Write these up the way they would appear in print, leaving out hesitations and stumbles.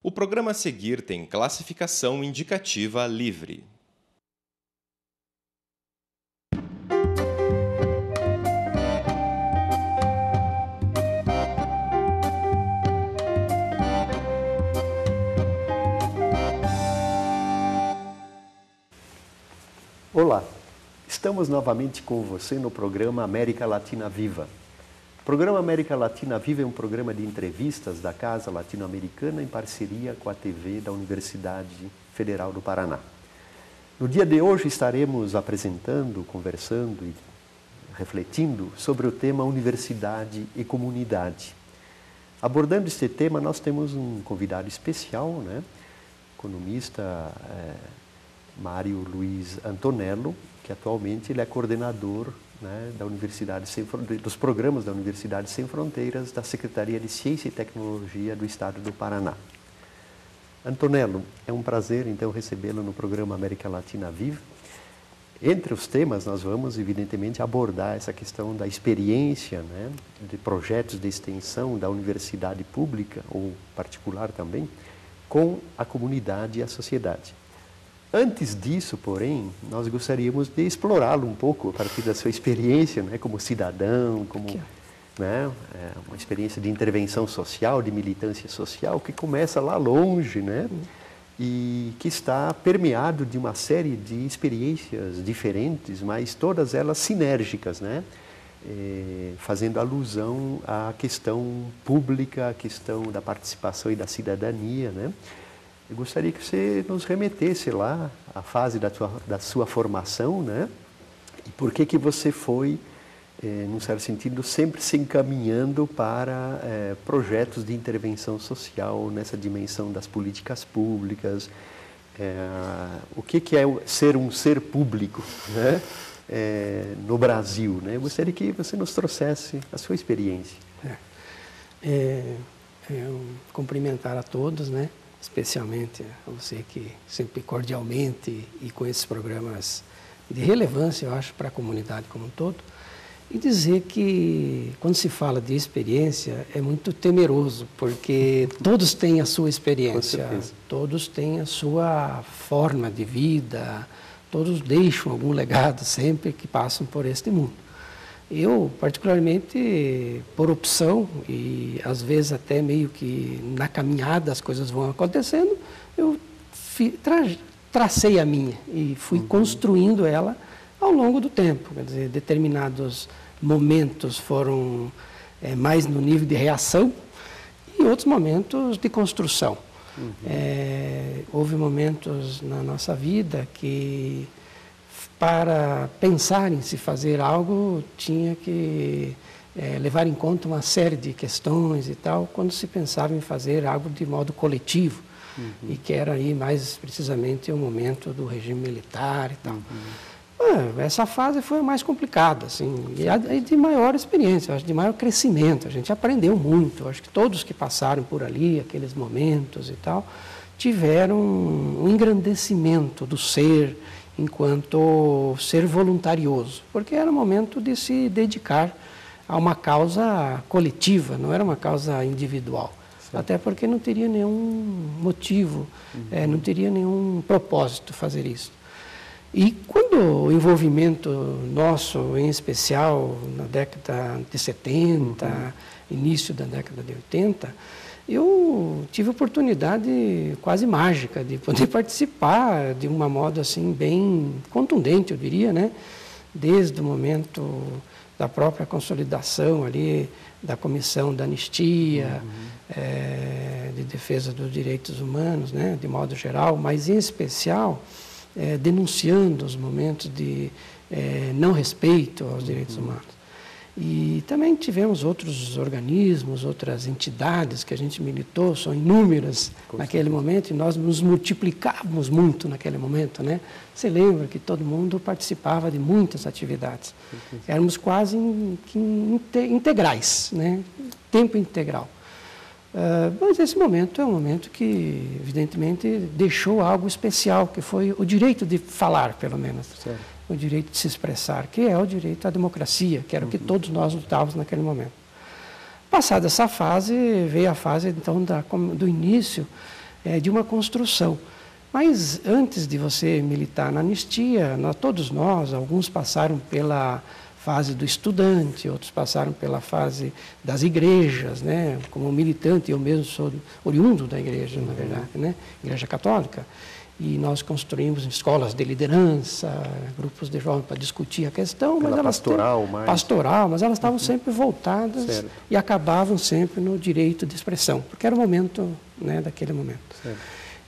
O programa a seguir tem classificação indicativa livre. Olá, estamos novamente com você no programa América Latina Viva. O programa América Latina Viva é um programa de entrevistas da Casa Latino-Americana em parceria com a TV da Universidade Federal do Paraná. No dia de hoje estaremos apresentando, conversando e refletindo sobre o tema Universidade e Comunidade. Abordando este tema, nós temos um convidado especial, economista Mário Luiz Antonello, que atualmente ele é coordenador da Universidade dos programas da Universidade Sem Fronteiras, da Secretaria de Ciência e Tecnologia do Estado do Paraná. Antonello, é um prazer então recebê-lo no programa América Latina Viva. Entre os temas, nós vamos evidentemente abordar essa questão da experiência, de projetos de extensão da universidade pública ou particular também, com a comunidade e a sociedade. Antes disso, porém, nós gostaríamos de explorá-lo um pouco a partir da sua experiência, como cidadão, como uma experiência de intervenção social, de militância social, que começa lá longe, e que está permeado de uma série de experiências diferentes, mas todas elas sinérgicas, fazendo alusão à questão pública, à questão da participação e da cidadania, Eu gostaria que você nos remetesse lá à fase da sua formação, e por que você foi, num certo sentido, sempre se encaminhando para projetos de intervenção social nessa dimensão das políticas públicas. O que é ser um ser público no Brasil? Eu gostaria que você nos trouxesse a sua experiência. Cumprimentar a todos, especialmente a você que sempre cordialmente e com esses programas de relevância, eu acho, para a comunidade como um todo, e dizer que quando se fala de experiência é muito temeroso, porque todos têm a sua experiência, todos têm a sua forma de vida, todos deixam algum legado sempre que passam por este mundo. Eu, particularmente, por opção, e às vezes até meio que na caminhada as coisas vão acontecendo, eu tracei a minha e fui construindo ela ao longo do tempo. Quer dizer, determinados momentos foram mais no nível de reação e outros momentos de construção. Houve momentos na nossa vida que, para pensar em se fazer algo, tinha que levar em conta uma série de questões e tal, quando se pensava em fazer algo de modo coletivo, e que era aí mais precisamente o momento do regime militar e tal. Essa fase foi a mais complicada, assim, e de maior experiência, acho, de maior crescimento. A gente aprendeu muito, acho que todos que passaram por ali, aqueles momentos e tal, tiveram um engrandecimento do ser, enquanto ser voluntarioso, porque era o momento de se dedicar a uma causa coletiva, não era uma causa individual. Sim. Até porque não teria nenhum motivo, não teria nenhum propósito fazer isso. E quando o envolvimento nosso, em especial na década de 70, início da década de 80, eu tive a oportunidade quase mágica de poder participar de uma modo assim bem contundente, eu diria, desde o momento da própria consolidação ali da Comissão da Anistia, de defesa dos direitos humanos, de modo geral, mas em especial denunciando os momentos de não respeito aos direitos humanos. E também tivemos outros organismos, outras entidades que a gente militou, são inúmeras naquele momento, e nós nos multiplicávamos muito naquele momento, Você lembra que todo mundo participava de muitas atividades. Éramos quase integrais, tempo integral. Mas esse momento é um momento que, evidentemente, deixou algo especial, que foi o direito de falar, pelo menos. Certo. O direito de se expressar, que é o direito à democracia, que era o que todos nós lutávamos naquele momento. Passada essa fase, veio a fase, então, do início de uma construção. Mas antes de você militar na anistia, todos nós, alguns passaram pela fase do estudante, outros passaram pela fase das igrejas, né? Como militante, eu mesmo sou oriundo da igreja, na verdade, né? Igreja católica. E nós construímos escolas de liderança, grupos de jovens para discutir a questão. Pela mas elas pastoral, mas elas estavam sempre voltadas e acabavam sempre no direito de expressão, porque era o momento, né, daquele momento. Certo.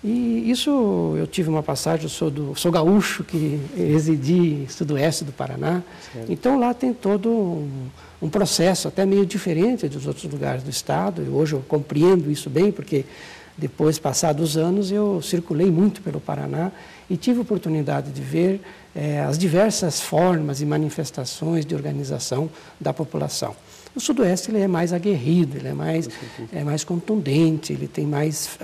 E isso, eu tive uma passagem, eu sou gaúcho, que residi sudoeste do Paraná, então lá tem todo um processo até meio diferente dos outros lugares do estado, e hoje eu compreendo isso bem, porque depois, passados os anos, eu circulei muito pelo Paraná e tive a oportunidade de ver as diversas formas e manifestações de organização da população. O Sudoeste ele é mais aguerrido, ele é mais contundente, ele tem mais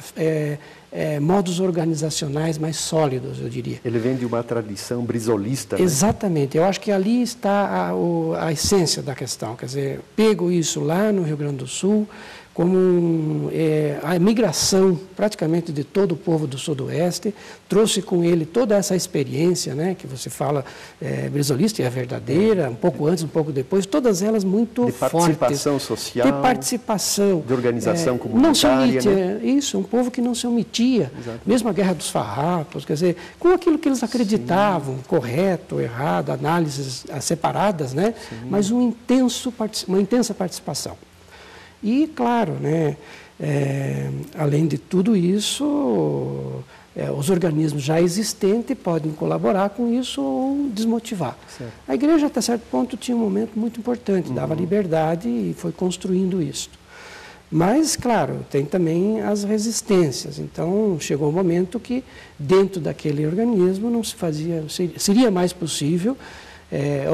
modos organizacionais mais sólidos, eu diria. Ele vem de uma tradição brisolista, né? Exatamente. Eu acho que ali está a essência da questão. Quer dizer, pego isso lá no Rio Grande do Sul, como a migração praticamente de todo o povo do Sudoeste, trouxe com ele toda essa experiência, né, que você fala, brisolista, e é verdadeira, um pouco antes, um pouco depois, todas elas muito fortes. De participação social. De participação. De organização comunitária. Não se omite, né? Isso, um povo que não se omitia. Exatamente. Mesmo a Guerra dos Farrapos, quer dizer, com aquilo que eles acreditavam, correto, errado, análises separadas, né, mas uma intensa participação. E, claro, né, além de tudo isso, os organismos já existentes podem colaborar com isso ou desmotivar. Certo. A igreja, até certo ponto, tinha um momento muito importante, dava liberdade e foi construindo isso. Mas, claro, tem também as resistências. Então, chegou um momento que, dentro daquele organismo, não se fazia, seria mais possível,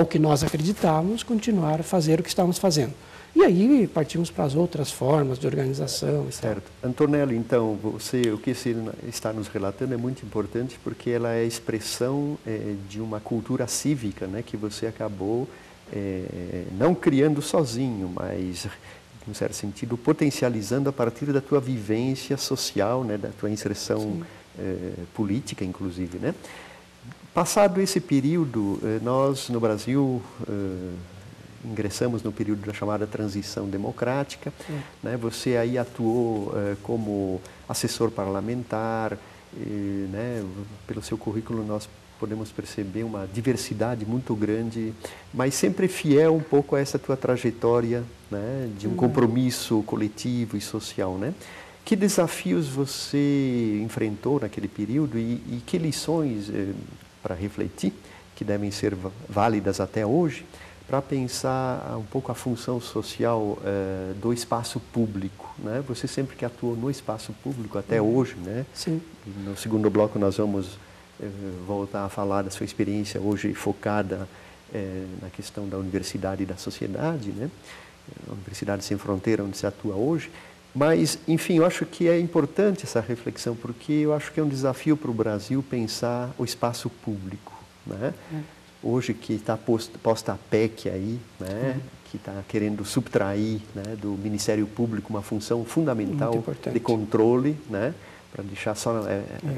o que nós acreditávamos, continuar a fazer o que estávamos fazendo. E aí partimos para as outras formas de organização. Certo. Antonello, então, o que você está nos relatando é muito importante porque ela é a expressão de uma cultura cívica, né, que você acabou não criando sozinho, mas, em certo sentido, potencializando a partir da tua vivência social, né, da tua inserção política, inclusive, né? Passado esse período, nós, no Brasil, ingressamos no período da chamada transição democrática, né? Você aí atuou como assessor parlamentar, né? Pelo seu currículo nós podemos perceber uma diversidade muito grande, mas sempre fiel um pouco a essa tua trajetória, né? De um compromisso coletivo e social, né? Que desafios você enfrentou naquele período e que lições para refletir, que devem ser válidas até hoje, para pensar um pouco a função social do espaço público, né? Você sempre que atuou no espaço público até hoje, né? Sim. No segundo bloco nós vamos voltar a falar da sua experiência hoje focada na questão da universidade e da sociedade, né? A Universidade Sem Fronteira, onde se atua hoje. Mas, enfim, eu acho que é importante essa reflexão, porque eu acho que é um desafio para o Brasil pensar o espaço público, né? Hoje que está posta a PEC aí, né, que está querendo subtrair, né, do Ministério Público uma função fundamental de controle, né, para deixar só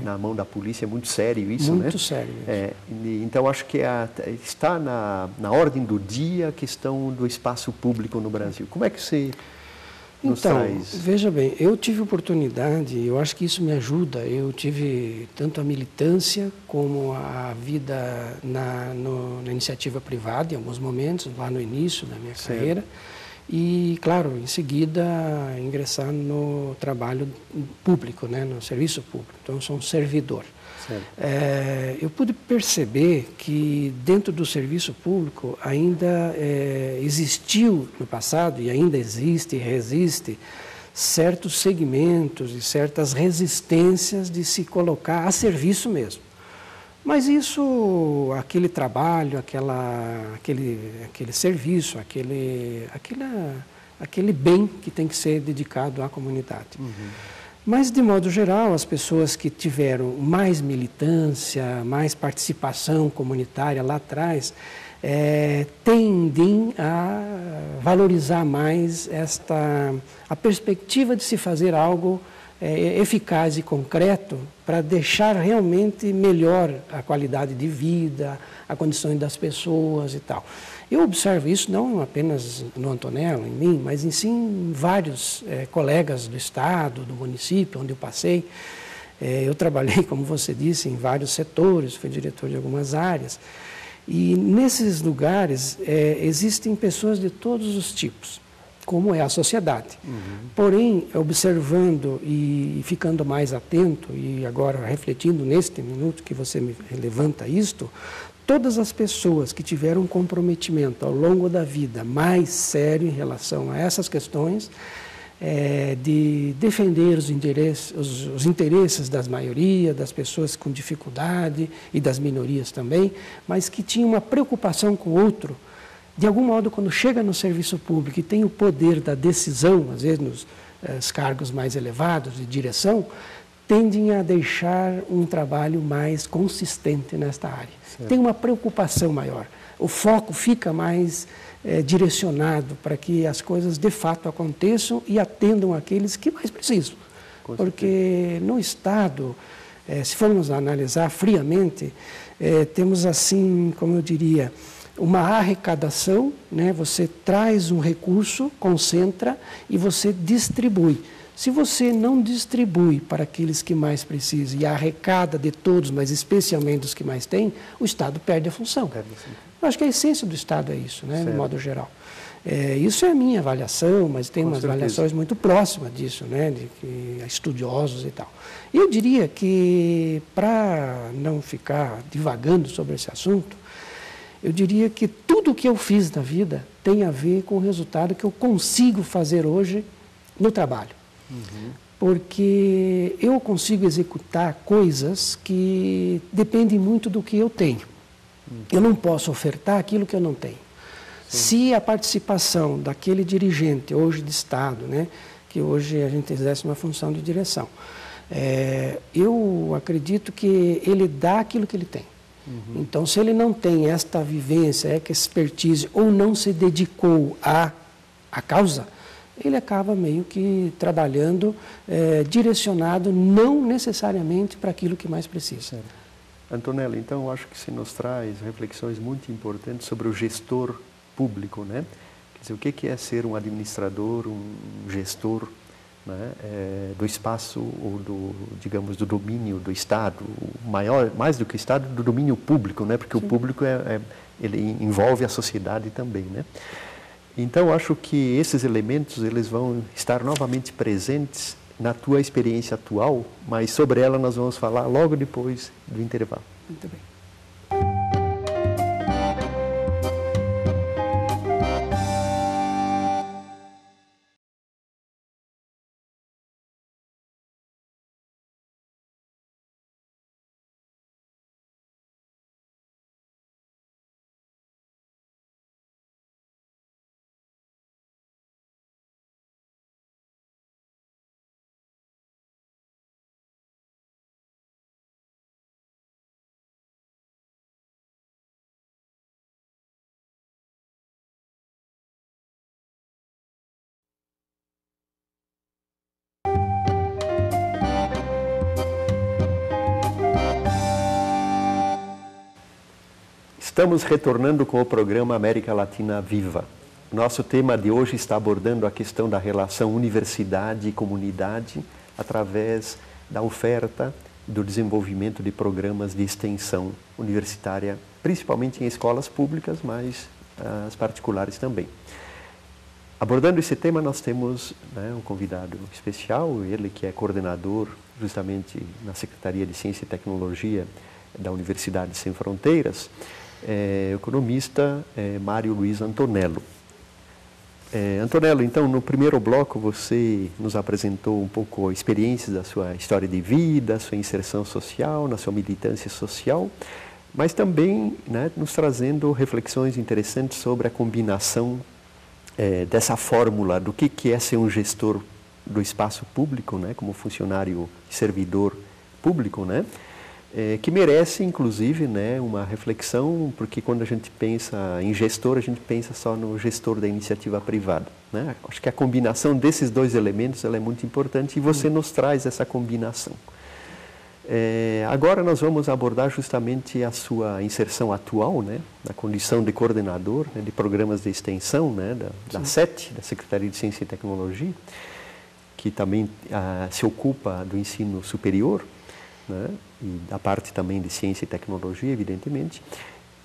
na mão da polícia, é muito sério isso, né? Muito sério. Então, acho que está na ordem do dia a questão do espaço público no Brasil. Como é que você nos traz? Veja bem, eu tive oportunidade, eu acho que isso me ajuda, eu tive tanto a militância como a vida na iniciativa privada, em alguns momentos, lá no início da minha carreira, e, claro, em seguida, ingressar no trabalho público, né, no serviço público. Então, eu sou um servidor. Eu pude perceber que dentro do serviço público ainda existiu no passado, e ainda existe e resiste, certos segmentos e certas resistências de se colocar a serviço mesmo. Mas isso, aquele trabalho, aquele serviço, aquele bem que tem que ser dedicado à comunidade. Mas, de modo geral, as pessoas que tiveram mais militância, mais participação comunitária lá atrás, tendem a valorizar mais a perspectiva de se fazer algo eficaz e concreto para deixar realmente melhor a qualidade de vida, a condições das pessoas e tal. Eu observo isso não apenas no Antonello, em mim, mas em vários colegas do Estado, do município, onde eu passei. Eu trabalhei, como você disse, em vários setores, fui diretor de algumas áreas. E nesses lugares existem pessoas de todos os tipos, como é a sociedade. Porém, observando e ficando mais atento, e agora refletindo neste minuto que você me levanta isto, todas as pessoas que tiveram um comprometimento ao longo da vida mais sério em relação a essas questões, de defender os interesses das maioria, das pessoas com dificuldade e das minorias também, mas que tinham uma preocupação com o outro, de algum modo, quando chega no serviço público e tem o poder da decisão, às vezes nos cargos mais elevados de direção, tendem a deixar um trabalho mais consistente nesta área. Certo. Tem uma preocupação maior. O foco fica mais direcionado para que as coisas de fato aconteçam e atendam aqueles que mais precisam. Porque no Estado, se formos analisar friamente, temos assim, como eu diria, uma arrecadação, né? Você traz um recurso, concentra e você distribui. Se você não distribui para aqueles que mais precisam e arrecada de todos, mas especialmente dos que mais têm, o Estado perde a função. Eu acho que a essência do Estado é isso, né, de modo geral. Isso é a minha avaliação, mas tem umas avaliações muito próximas disso, né, de que estudiosos e tal. Eu diria que, para não ficar divagando sobre esse assunto, eu diria que tudo o que eu fiz na vida tem a ver com o resultado que eu consigo fazer hoje no trabalho. Porque eu consigo executar coisas que dependem muito do que eu tenho. Eu não posso ofertar aquilo que eu não tenho. Se a participação daquele dirigente, hoje de Estado, né, que hoje a gente exerce uma função de direção, eu acredito que ele dá aquilo que ele tem. Então, se ele não tem esta vivência, essa expertise, ou não se dedicou à causa, ele acaba meio que trabalhando direcionado não necessariamente para aquilo que mais precisa. Antonello, então eu acho que você nos traz reflexões muito importantes sobre o gestor público, né? Quer dizer, o que é ser um administrador, um gestor, né, do espaço ou digamos, do domínio do Estado, mais do que o Estado, do domínio público, né? Porque Sim. O público ele envolve a sociedade também, né? Então, acho que esses elementos eles vão estar novamente presentes na tua experiência atual, mas sobre ela nós vamos falar logo depois do intervalo. Muito bem. Estamos retornando com o programa América Latina Viva. Nosso tema de hoje está abordando a questão da relação universidade e comunidade através da oferta do desenvolvimento de programas de extensão universitária, principalmente em escolas públicas, mas as particulares também. Abordando esse tema, nós temos um convidado especial, ele que é coordenador justamente na Secretaria de Ciência e Tecnologia da Universidade Sem Fronteiras, o economista Mário Luiz Antonello. Antonello, então, no primeiro bloco você nos apresentou um pouco experiências da sua história de vida, sua inserção social, na sua militância social, mas também nos trazendo reflexões interessantes sobre a combinação dessa fórmula do que é ser um gestor do espaço público, como funcionário servidor público, que merece, inclusive, né, uma reflexão, porque quando a gente pensa em gestor, a gente pensa só no gestor da iniciativa privada, né? Acho que a combinação desses dois elementos ela é muito importante e você nos traz essa combinação. Agora nós vamos abordar justamente a sua inserção atual, né, na condição de coordenador, né, de programas de extensão, né, da SET, da Secretaria de Ciência e Tecnologia, que também se ocupa do ensino superior, né, e da parte também de ciência e tecnologia, evidentemente.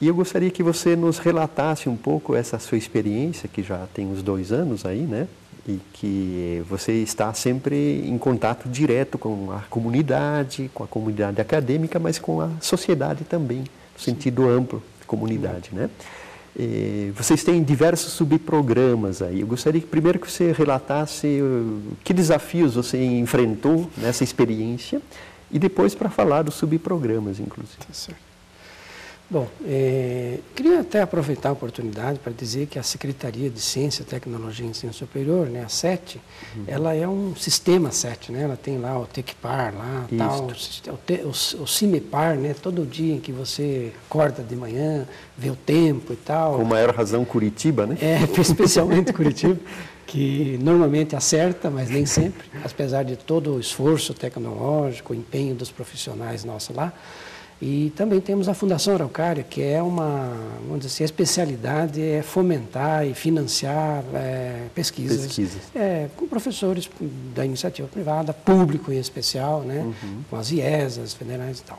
E eu gostaria que você nos relatasse um pouco essa sua experiência, que já tem uns 2 anos aí, né? E que você está sempre em contato direto com a comunidade acadêmica, mas com a sociedade também, no sentido amplo de comunidade, né? Vocês têm diversos subprogramas aí. Eu gostaria que primeiro que você relatasse que desafios você enfrentou nessa experiência e depois para falar dos subprogramas, inclusive. Tá certo. Bom, queria até aproveitar a oportunidade para dizer que a Secretaria de Ciência, Tecnologia e Ensino Superior, né, a SET, ela é um sistema SET, né? Ela tem lá o TECPAR, lá, tal, o CIMEPAR, né? Todo dia em que você acorda de manhã, vê o tempo e tal. Com maior razão Curitiba, né? Especialmente Curitiba, que normalmente acerta, mas nem sempre, apesar de todo o esforço tecnológico, o empenho dos profissionais nossos lá. E também temos a Fundação Araucária, que é vamos dizer assim, a especialidade é fomentar e financiar pesquisas. Com professores da iniciativa privada, público em especial, né, com as IESAs federais e tal.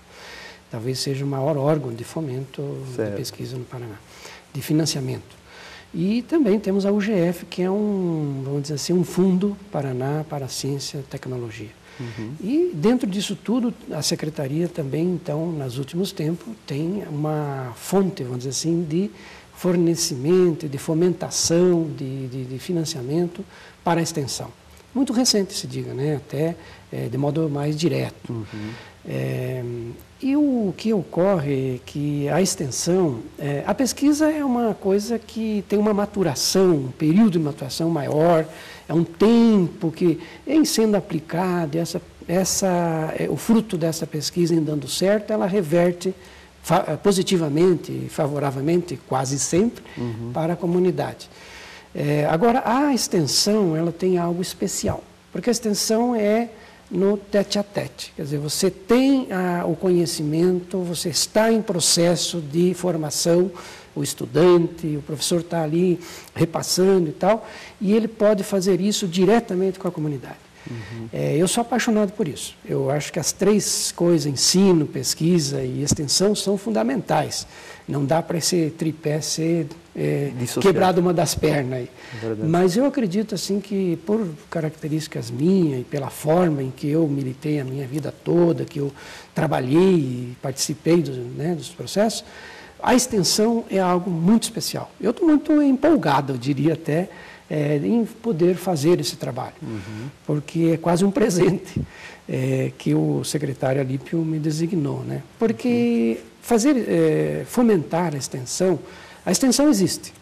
Talvez seja o maior órgão de fomento de pesquisa no Paraná, de financiamento. E também temos a UGF, que é vamos dizer assim, um fundo Paraná para a ciência e tecnologia. E dentro disso tudo, a Secretaria também, então, nos últimos tempos, tem uma fonte, vamos dizer assim, de fornecimento, de fomentação, de financiamento para a extensão. Muito recente, se diga, né? Até de modo mais direto. E o que ocorre é que a extensão, a pesquisa é uma coisa que tem uma maturação, um período de maturação maior, é um tempo que, em sendo aplicado, o fruto dessa pesquisa em dando certo, ela reverte positivamente, favoravelmente, quase sempre, para a comunidade. Agora, a extensão, ela tem algo especial, porque a extensão é no tete-a-tete, quer dizer, você tem o conhecimento, você está em processo de formação, o estudante, o professor está ali repassando e tal, e ele pode fazer isso diretamente com a comunidade. Eu sou apaixonado por isso. Eu acho que as 3 coisas, ensino, pesquisa e extensão, são fundamentais. Não dá para esse tripé ser quebrado uma das pernas. Aí. Mas eu acredito assim que, por características minhas e pela forma em que eu militei a minha vida toda, que eu trabalhei e participei dos processos, a extensão é algo muito especial. Eu estou muito empolgado, eu diria até, em poder fazer esse trabalho, porque é quase um presente que o secretário Alípio me designou, né? Porque fomentar a extensão existe,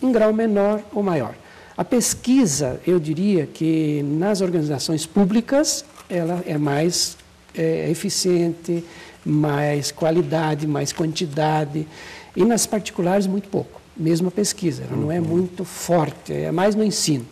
em grau menor ou maior. A pesquisa, eu diria que nas organizações públicas, ela é mais eficiente, mais qualidade, mais quantidade, e nas particulares muito pouco, mesmo a pesquisa, ela não é muito forte, é mais no ensino.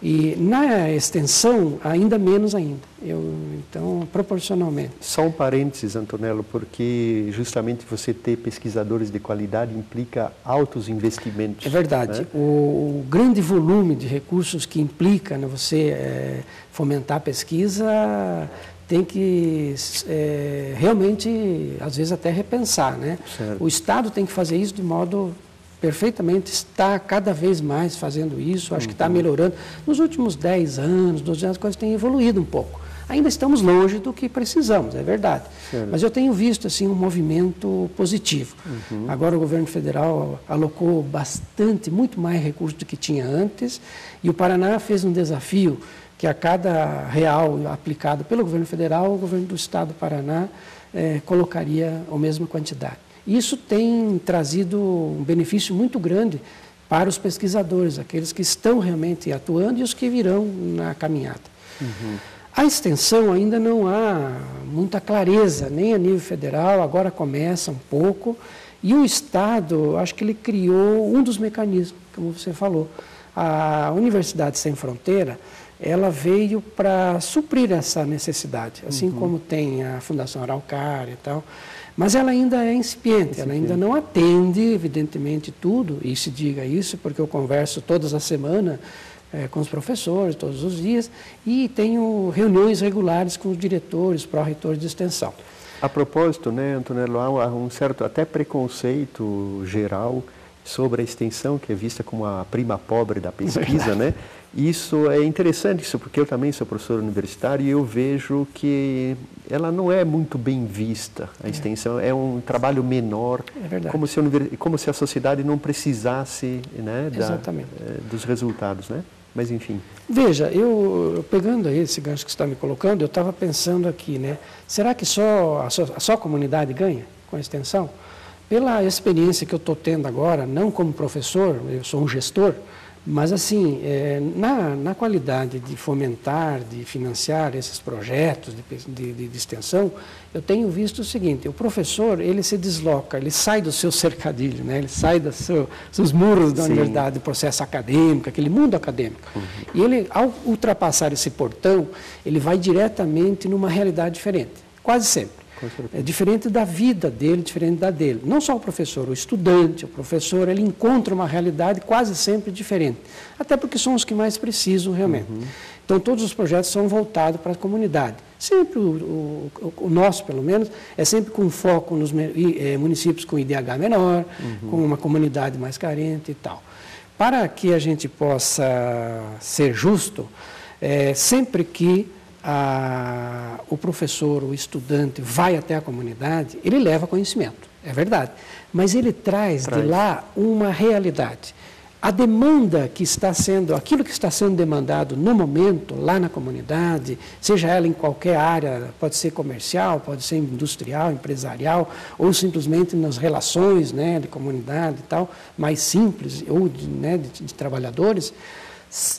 E na extensão, ainda menos ainda, então, proporcionalmente. Só um parênteses, Antonello, porque justamente você ter pesquisadores de qualidade implica altos investimentos. É verdade, né? O grande volume de recursos que implica você fomentar a pesquisa tem que realmente, às vezes, até repensar, né? Certo. O Estado tem que fazer isso de modo perfeitamente, está cada vez mais fazendo isso, acho que está melhorando. Nos últimos 10 anos, 12 anos, as coisas têm evoluído um pouco. Ainda estamos longe do que precisamos, é verdade. Certo. Mas eu tenho visto assim, um movimento positivo. Agora o governo federal alocou muito mais recursos do que tinha antes, e o Paraná fez um desafio que a cada real aplicado pelo governo federal, o governo do estado do Paraná colocaria a mesma quantidade. Isso tem trazido um benefício muito grande para os pesquisadores, aqueles que estão realmente atuando e os que virão na caminhada. A extensão ainda não há muita clareza, nem a nível federal, agora começa um pouco, e o Estado, acho que ele criou um dos mecanismos, como você falou. A Universidade Sem Fronteira, ela veio para suprir essa necessidade, assim como tem a Fundação Araucária e tal, mas ela ainda é incipiente, ela ainda não atende, evidentemente, tudo, e se diga isso porque eu converso todas as semanas com os professores, todos os dias, e tenho reuniões regulares com os diretores, pró-reitores de extensão. A propósito, né, Antonello, há um certo até preconceito geral sobre a extensão, que é vista como a prima pobre da pesquisa, né? Isso é interessante, isso porque eu também sou professor universitário e eu vejo que ela não é muito bem vista, a extensão é um trabalho menor, como se a sociedade não precisasse, né, dos resultados, né? Mas enfim. Veja, eu pegando aí esse gancho que você está me colocando, eu estava pensando aqui, né? Será que só a comunidade ganha com a extensão? Pela experiência que eu estou tendo agora, não como professor, eu sou um gestor, mas assim, na qualidade de fomentar, de financiar esses projetos de extensão, eu tenho visto o seguinte, o professor, ele se desloca, ele sai do seu cercadilho, né? Ele sai dos seus muros da universidade, do processo acadêmico, aquele mundo acadêmico. E ele, ao ultrapassar esse portão, ele vai diretamente numa realidade diferente, quase sempre. É diferente da vida dele, diferente da dele. Não só o professor, o estudante, o professor, ele encontra uma realidade quase sempre diferente. Até porque são os que mais precisam realmente. Então, todos os projetos são voltados para a comunidade. Sempre, o nosso, pelo menos, é sempre com foco nos municípios com IDH menor, com uma comunidade mais carente e tal. Para que a gente possa ser justo, sempre que o professor, o estudante vai até a comunidade, ele leva conhecimento, é verdade, mas ele traz de lá uma realidade. A demanda que está sendo, aquilo que está sendo demandado no momento, lá na comunidade, seja ela em qualquer área, pode ser comercial, pode ser industrial, empresarial, ou simplesmente nas relações, né, de comunidade e tal, mais simples, ou de trabalhadores,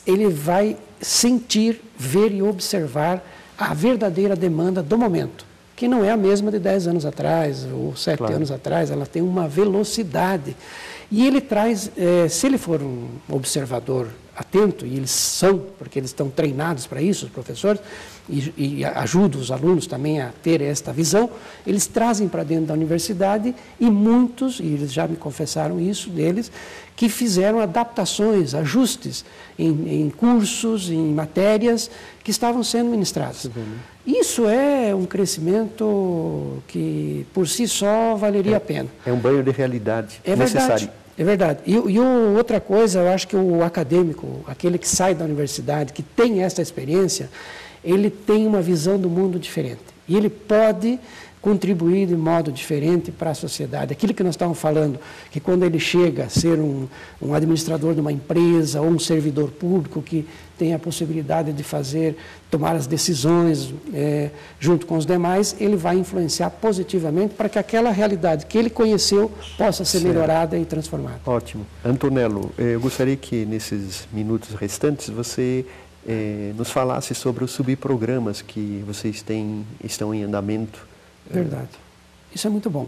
ele vai sentir, ver e observar a verdadeira demanda do momento, que não é a mesma de 10 anos atrás, ou 7 anos atrás, ela tem uma velocidade. E ele traz, se ele for um observador atento, e eles são, porque eles estão treinados para isso, os professores, e ajudam os alunos também a ter esta visão, eles trazem para dentro da universidade e muitos, e eles já me confessaram isso deles, que fizeram adaptações, ajustes em cursos, em matérias que estavam sendo ministradas. Isso é um crescimento que, por si só, valeria a pena. É um banho de realidade necessário. É verdade. E outra coisa, eu acho que o acadêmico, aquele que sai da universidade, que tem essa experiência, ele tem uma visão do mundo diferente. E ele pode contribuir de modo diferente para a sociedade. Aquilo que nós estávamos falando, que quando ele chega a ser um administrador de uma empresa ou um servidor público que tem a possibilidade de tomar as decisões junto com os demais, ele vai influenciar positivamente para que aquela realidade que ele conheceu possa ser melhorada e transformada. Ótimo. Antonello, eu gostaria que nesses minutos restantes você nos falasse sobre os subprogramas que vocês estão em andamento. Verdade. Isso é muito bom.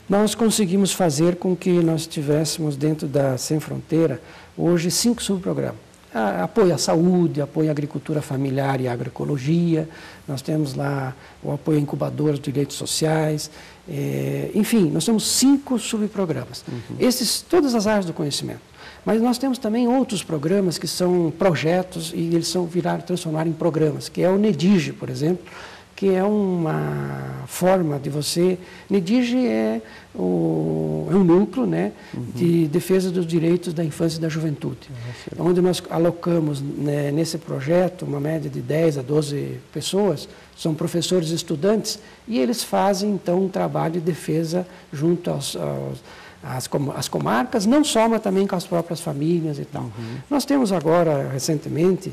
Nós conseguimos fazer com que nós tivéssemos dentro da Sem Fronteira hoje 5 subprogramas. Apoio à saúde, apoio à agricultura familiar e à agroecologia, nós temos lá o apoio a incubadoras de direitos sociais, enfim, nós temos 5 subprogramas. Todas as áreas do conhecimento. Mas nós temos também outros programas que são projetos e eles transformaram em programas, que é o NEDIGE, por exemplo, que é uma forma de você... NEDIGE é um núcleo, né, de defesa dos direitos da infância e da juventude, onde nós alocamos, né, nesse projeto uma média de 10 a 12 pessoas, são professores e estudantes, e eles fazem então um trabalho de defesa junto às comarcas, não só, mas também com as próprias famílias e tal. Nós temos agora, recentemente,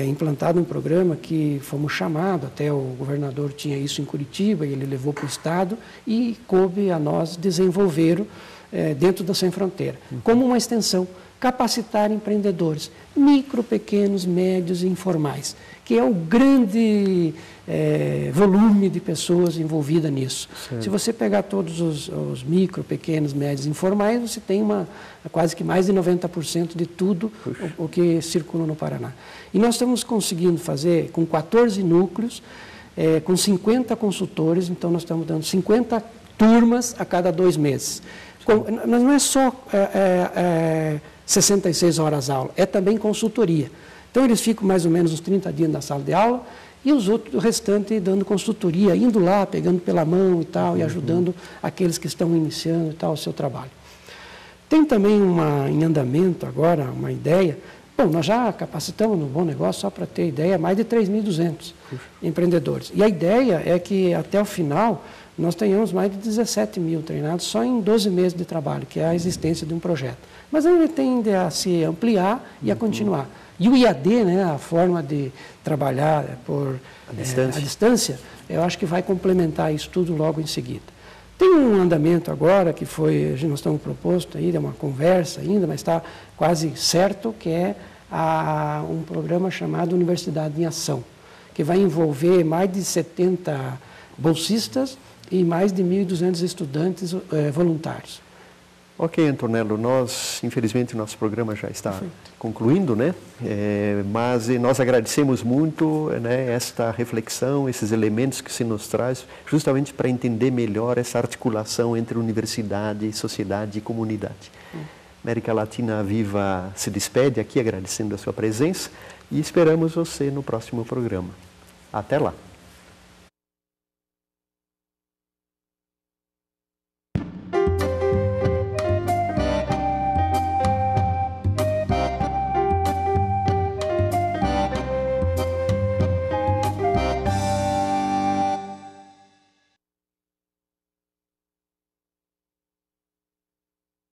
implantado um programa que fomos chamados, até o governador tinha isso em Curitiba, e ele levou para o Estado, e coube a nós desenvolver dentro da Sem Fronteira, como uma extensão. capacitar empreendedores, micro, pequenos, médios e informais, que é o grande volume de pessoas envolvidas nisso. Certo. Se você pegar todos os micro, pequenos, médios e informais, você tem quase que mais de 90% de tudo o que circula no Paraná. E nós estamos conseguindo fazer com 14 núcleos, com 50 consultores, então nós estamos dando 50 turmas a cada 2 meses. Não é só 66 horas aula, é também consultoria. Então eles ficam mais ou menos uns 30 dias na sala de aula e o restante dando consultoria, indo lá, pegando pela mão e tal, e ajudando aqueles que estão iniciando e tal o seu trabalho. Tem também em andamento agora uma ideia. Bom, nós já capacitamos no Bom Negócio, só para ter ideia, mais de 3.200 empreendedores. E a ideia é que até o final nós tenhamos mais de 17 mil treinados só em 12 meses de trabalho, que é a existência de um projeto. Mas ele tende a se ampliar e a continuar. E o IAD, né, a forma de trabalhar à distância, eu acho que vai complementar isso tudo logo em seguida. Tem um andamento agora que nós estamos proposto aí, é uma conversa ainda, mas está quase certo, que é um programa chamado Universidade em Ação, que vai envolver mais de 70 bolsistas e mais de 1.200 estudantes voluntários. Ok, Antonello, infelizmente, o nosso programa já está concluindo, né? Mas nós agradecemos muito, né, esta reflexão, esses elementos que se nos traz, justamente para entender melhor essa articulação entre universidade, sociedade e comunidade. América Latina Viva se despede aqui, agradecendo a sua presença, e esperamos você no próximo programa. Até lá!